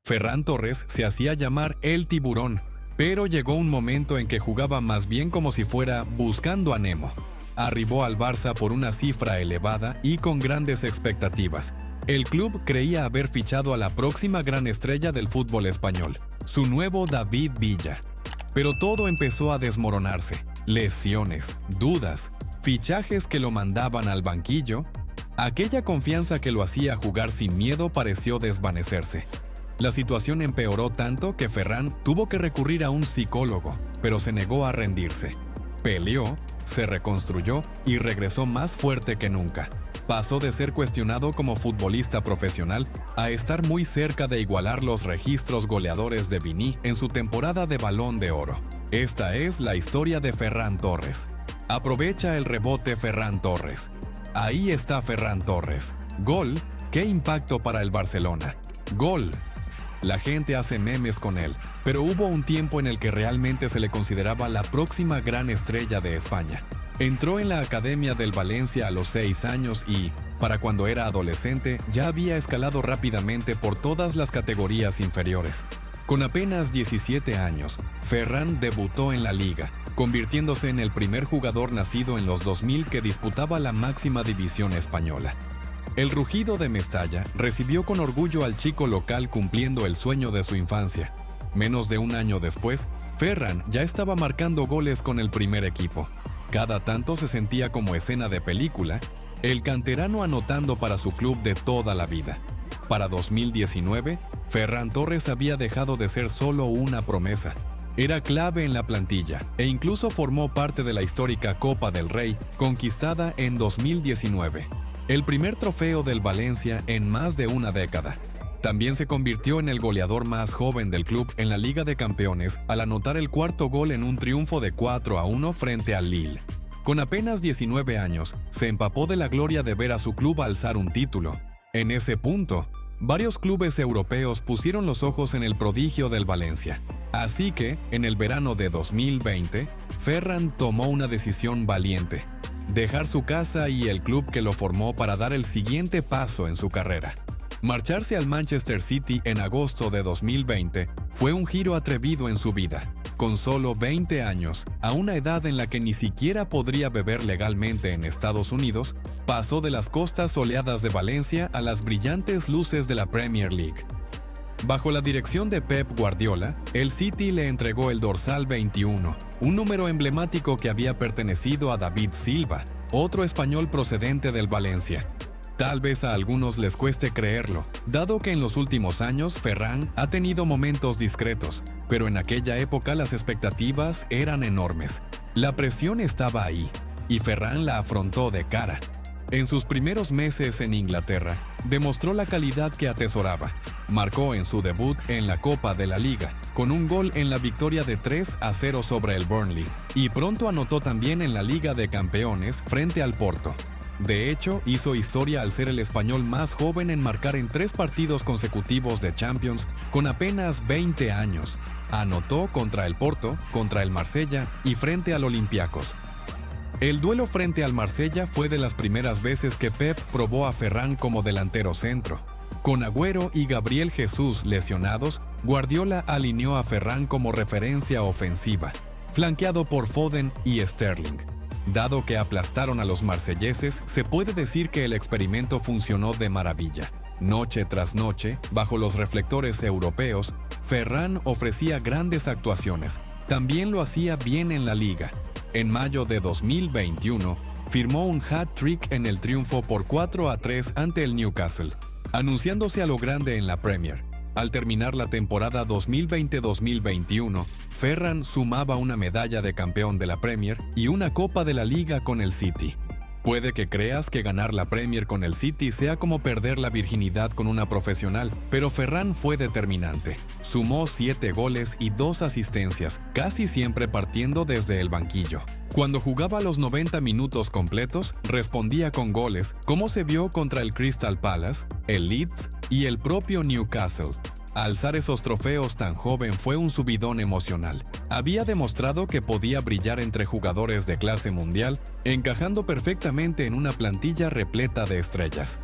Ferran Torres se hacía llamar el Tiburón, pero llegó un momento en que jugaba más bien como si fuera buscando a Nemo. Arribó al Barça por una cifra elevada y con grandes expectativas. El club creía haber fichado a la próxima gran estrella del fútbol español, su nuevo David Villa. Pero todo empezó a desmoronarse. Lesiones, dudas, fichajes que lo mandaban al banquillo. Aquella confianza que lo hacía jugar sin miedo pareció desvanecerse. La situación empeoró tanto que Ferran tuvo que recurrir a un psicólogo, pero se negó a rendirse. Peleó, se reconstruyó y regresó más fuerte que nunca. Pasó de ser cuestionado como futbolista profesional a estar muy cerca de igualar los registros goleadores de Vini en su temporada de Balón de Oro. Esta es la historia de Ferran Torres. Aprovecha el rebote Ferran Torres. Ahí está Ferran Torres. Gol, qué impacto para el Barcelona. Gol. La gente hace memes con él, pero hubo un tiempo en el que realmente se le consideraba la próxima gran estrella de España. Entró en la academia del Valencia a los 6 años y, para cuando era adolescente, ya había escalado rápidamente por todas las categorías inferiores. Con apenas 17 años, Ferran debutó en la liga, convirtiéndose en el primer jugador nacido en los 2000 que disputaba la máxima división española. El Rugido de Mestalla recibió con orgullo al chico local cumpliendo el sueño de su infancia. Menos de un año después, Ferran ya estaba marcando goles con el primer equipo. Cada tanto se sentía como escena de película, el canterano anotando para su club de toda la vida. Para 2019, Ferran Torres había dejado de ser solo una promesa. Era clave en la plantilla e incluso formó parte de la histórica Copa del Rey, conquistada en 2019. El primer trofeo del Valencia en más de una década. También se convirtió en el goleador más joven del club en la Liga de Campeones al anotar el cuarto gol en un triunfo de 4-1 frente al Lille. Con apenas 19 años, se empapó de la gloria de ver a su club alzar un título. En ese punto, varios clubes europeos pusieron los ojos en el prodigio del Valencia. Así que, en el verano de 2020, Ferran tomó una decisión valiente: dejar su casa y el club que lo formó para dar el siguiente paso en su carrera. Marcharse al Manchester City en agosto de 2020 fue un giro atrevido en su vida. Con solo 20 años, a una edad en la que ni siquiera podría beber legalmente en Estados Unidos, pasó de las costas soleadas de Valencia a las brillantes luces de la Premier League. Bajo la dirección de Pep Guardiola, el City le entregó el dorsal 21, un número emblemático que había pertenecido a David Silva, otro español procedente del Valencia. Tal vez a algunos les cueste creerlo, dado que en los últimos años Ferran ha tenido momentos discretos, pero en aquella época las expectativas eran enormes. La presión estaba ahí, y Ferran la afrontó de cara. En sus primeros meses en Inglaterra, demostró la calidad que atesoraba. Marcó en su debut en la Copa de la Liga, con un gol en la victoria de 3-0 sobre el Burnley, y pronto anotó también en la Liga de Campeones frente al Porto. De hecho, hizo historia al ser el español más joven en marcar en 3 partidos consecutivos de Champions con apenas 20 años. Anotó contra el Porto, contra el Marsella y frente al Olympiacos. El duelo frente al Marsella fue de las primeras veces que Pep probó a Ferran como delantero centro. Con Agüero y Gabriel Jesús lesionados, Guardiola alineó a Ferran como referencia ofensiva, flanqueado por Foden y Sterling. Dado que aplastaron a los marselleses, se puede decir que el experimento funcionó de maravilla. Noche tras noche, bajo los reflectores europeos, Ferran ofrecía grandes actuaciones. También lo hacía bien en la liga. En mayo de 2021, firmó un hat-trick en el triunfo por 4-3 ante el Newcastle, anunciándose a lo grande en la Premier. Al terminar la temporada 2020-2021, Ferran sumaba una medalla de campeón de la Premier y una Copa de la Liga con el City. Puede que creas que ganar la Premier con el City sea como perder la virginidad con una profesional, pero Ferran fue determinante. Sumó 7 goles y 2 asistencias, casi siempre partiendo desde el banquillo. Cuando jugaba los 90 minutos completos, respondía con goles, como se vio contra el Crystal Palace, el Leeds y el propio Newcastle. Alzar esos trofeos tan joven fue un subidón emocional. Había demostrado que podía brillar entre jugadores de clase mundial, encajando perfectamente en una plantilla repleta de estrellas.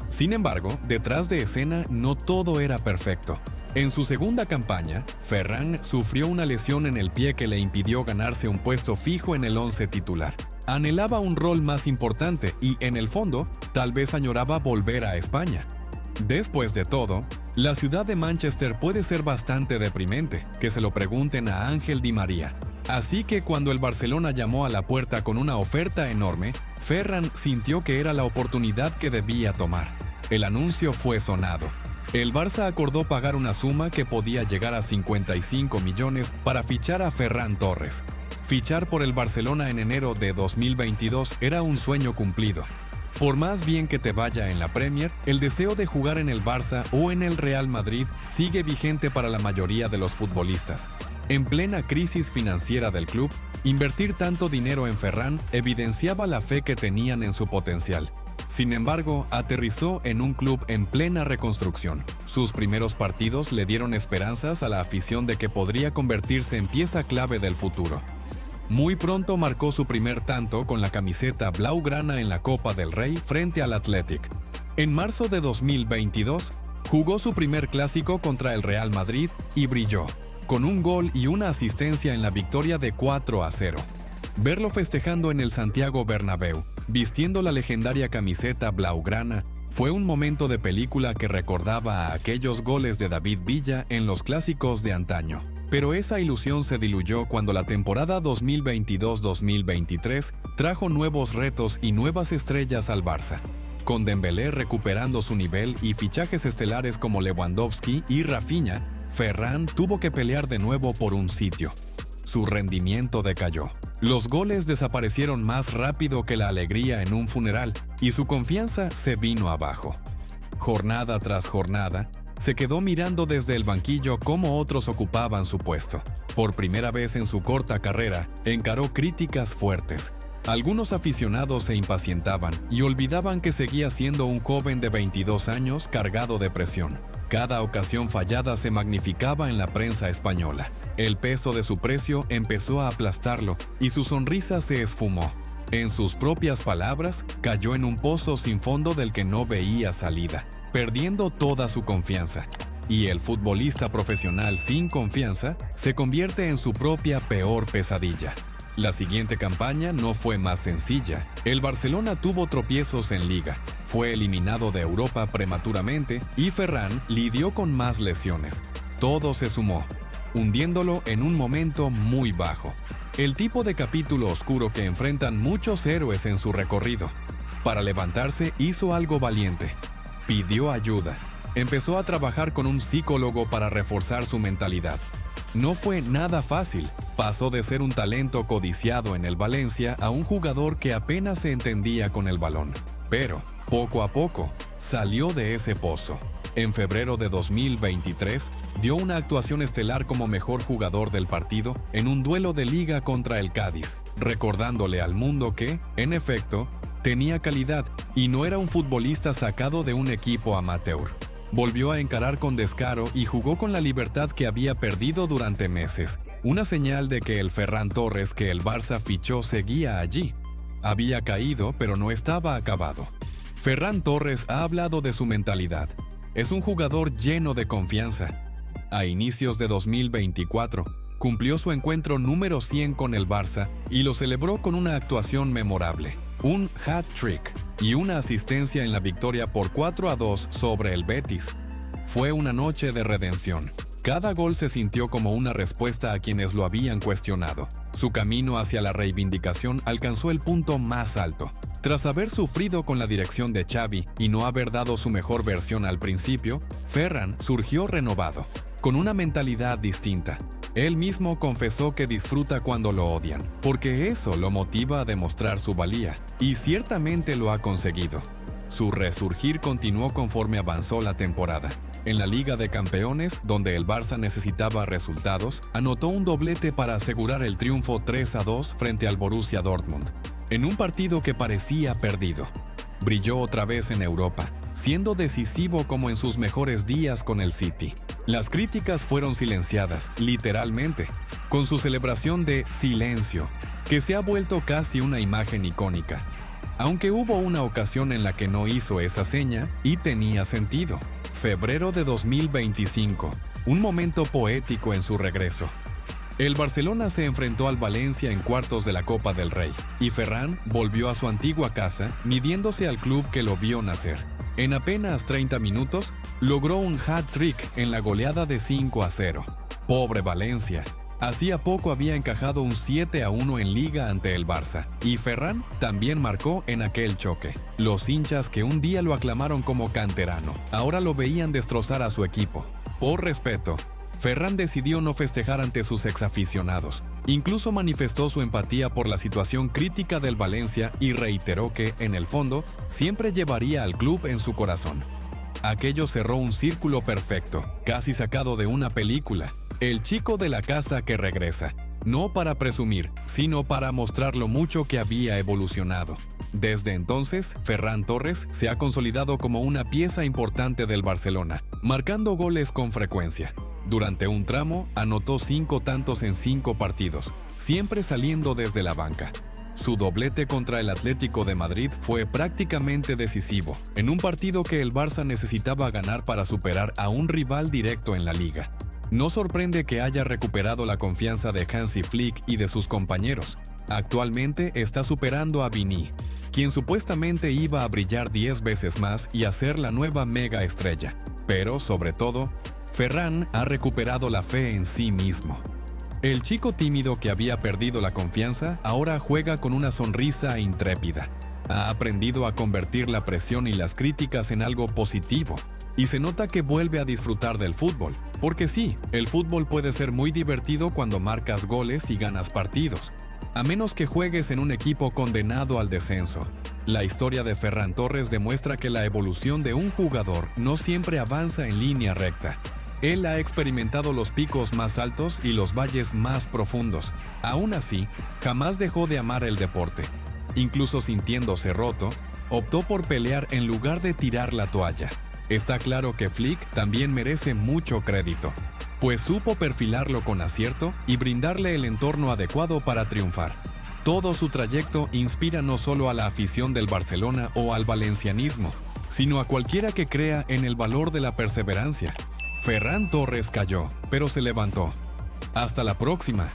Sin embargo, detrás de escena no todo era perfecto. En su segunda campaña, Ferran sufrió una lesión en el pie que le impidió ganarse un puesto fijo en el once titular. Anhelaba un rol más importante y, en el fondo, tal vez añoraba volver a España. Después de todo, la ciudad de Manchester puede ser bastante deprimente, que se lo pregunten a Ángel Di María. Así que cuando el Barcelona llamó a la puerta con una oferta enorme, Ferran sintió que era la oportunidad que debía tomar. El anuncio fue sonado. El Barça acordó pagar una suma que podía llegar a 55 millones para fichar a Ferran Torres. Fichar por el Barcelona en enero de 2022 era un sueño cumplido. Por más bien que te vaya en la Premier, el deseo de jugar en el Barça o en el Real Madrid sigue vigente para la mayoría de los futbolistas. En plena crisis financiera del club, invertir tanto dinero en Ferran evidenciaba la fe que tenían en su potencial. Sin embargo, aterrizó en un club en plena reconstrucción. Sus primeros partidos le dieron esperanzas a la afición de que podría convertirse en pieza clave del futuro. Muy pronto marcó su primer tanto con la camiseta blaugrana en la Copa del Rey frente al Athletic. En marzo de 2022, jugó su primer clásico contra el Real Madrid y brilló, con un gol y una asistencia en la victoria de 4-0. Verlo festejando en el Santiago Bernabéu, vistiendo la legendaria camiseta blaugrana, fue un momento de película que recordaba a aquellos goles de David Villa en los clásicos de antaño. Pero esa ilusión se diluyó cuando la temporada 2022-2023 trajo nuevos retos y nuevas estrellas al Barça. Con Dembélé recuperando su nivel y fichajes estelares como Lewandowski y Rafinha, Ferran tuvo que pelear de nuevo por un sitio. Su rendimiento decayó. Los goles desaparecieron más rápido que la alegría en un funeral y su confianza se vino abajo. Jornada tras jornada, se quedó mirando desde el banquillo cómo otros ocupaban su puesto. Por primera vez en su corta carrera, encaró críticas fuertes. Algunos aficionados se impacientaban y olvidaban que seguía siendo un joven de 22 años cargado de presión. Cada ocasión fallada se magnificaba en la prensa española. El peso de su precio empezó a aplastarlo y su sonrisa se esfumó. En sus propias palabras, cayó en un pozo sin fondo del que no veía salida, perdiendo toda su confianza. Y el futbolista profesional sin confianza se convierte en su propia peor pesadilla. La siguiente campaña no fue más sencilla. El Barcelona tuvo tropiezos en Liga, fue eliminado de Europa prematuramente y Ferran lidió con más lesiones. Todo se sumó, hundiéndolo en un momento muy bajo. El tipo de capítulo oscuro que enfrentan muchos héroes en su recorrido. Para levantarse hizo algo valiente. Pidió ayuda. Empezó a trabajar con un psicólogo para reforzar su mentalidad. No fue nada fácil. Pasó de ser un talento codiciado en el Valencia a un jugador que apenas se entendía con el balón. Pero, poco a poco, salió de ese pozo. En febrero de 2023, dio una actuación estelar como mejor jugador del partido en un duelo de liga contra el Cádiz, recordándole al mundo que, en efecto, tenía calidad y no era un futbolista sacado de un equipo amateur. Volvió a encarar con descaro y jugó con la libertad que había perdido durante meses. Una señal de que el Ferran Torres que el Barça fichó seguía allí. Había caído, pero no estaba acabado. Ferran Torres ha hablado de su mentalidad. Es un jugador lleno de confianza. A inicios de 2024, cumplió su encuentro número 100 con el Barça y lo celebró con una actuación memorable. Un hat-trick y una asistencia en la victoria por 4-2 sobre el Betis. Fue una noche de redención. Cada gol se sintió como una respuesta a quienes lo habían cuestionado. Su camino hacia la reivindicación alcanzó el punto más alto. Tras haber sufrido con la dirección de Xavi y no haber dado su mejor versión al principio, Ferran surgió renovado, con una mentalidad distinta. Él mismo confesó que disfruta cuando lo odian, porque eso lo motiva a demostrar su valía, y ciertamente lo ha conseguido. Su resurgir continuó conforme avanzó la temporada. En la Liga de Campeones, donde el Barça necesitaba resultados, anotó un doblete para asegurar el triunfo 3-2 frente al Borussia Dortmund, en un partido que parecía perdido. Brilló otra vez en Europa, siendo decisivo como en sus mejores días con el City. Las críticas fueron silenciadas, literalmente, con su celebración de silencio, que se ha vuelto casi una imagen icónica. Aunque hubo una ocasión en la que no hizo esa seña y tenía sentido. Febrero de 2025. un momento poético en su regreso. El Barcelona se enfrentó al Valencia en cuartos de la Copa del Rey, y Ferran volvió a su antigua casa, midiéndose al club que lo vio nacer. En apenas 30 minutos, logró un hat-trick en la goleada de 5-0. Pobre Valencia. Hacía poco había encajado un 7-1 en Liga ante el Barça, y Ferran también marcó en aquel choque. Los hinchas que un día lo aclamaron como canterano, ahora lo veían destrozar a su equipo. Por respeto, Ferran decidió no festejar ante sus exaficionados. Incluso manifestó su empatía por la situación crítica del Valencia y reiteró que, en el fondo, siempre llevaría al club en su corazón. Aquello cerró un círculo perfecto, casi sacado de una película. El chico de la casa que regresa, no para presumir, sino para mostrar lo mucho que había evolucionado. Desde entonces, Ferran Torres se ha consolidado como una pieza importante del Barcelona, marcando goles con frecuencia. Durante un tramo, anotó 5 tantos en 5 partidos, siempre saliendo desde la banca. Su doblete contra el Atlético de Madrid fue prácticamente decisivo, en un partido que el Barça necesitaba ganar para superar a un rival directo en la liga. No sorprende que haya recuperado la confianza de Hansi Flick y de sus compañeros. Actualmente está superando a Vini, quien supuestamente iba a brillar 10 veces más y a ser la nueva mega estrella. Pero, sobre todo, Ferran ha recuperado la fe en sí mismo. El chico tímido que había perdido la confianza ahora juega con una sonrisa intrépida. Ha aprendido a convertir la presión y las críticas en algo positivo. Y se nota que vuelve a disfrutar del fútbol. Porque sí, el fútbol puede ser muy divertido cuando marcas goles y ganas partidos, a menos que juegues en un equipo condenado al descenso. La historia de Ferran Torres demuestra que la evolución de un jugador no siempre avanza en línea recta. Él ha experimentado los picos más altos y los valles más profundos. Aún así, jamás dejó de amar el deporte. Incluso sintiéndose roto, optó por pelear en lugar de tirar la toalla. Está claro que Flick también merece mucho crédito, pues supo perfilarlo con acierto y brindarle el entorno adecuado para triunfar. Todo su trayecto inspira no solo a la afición del Barcelona o al valencianismo, sino a cualquiera que crea en el valor de la perseverancia. Ferran Torres cayó, pero se levantó. Hasta la próxima.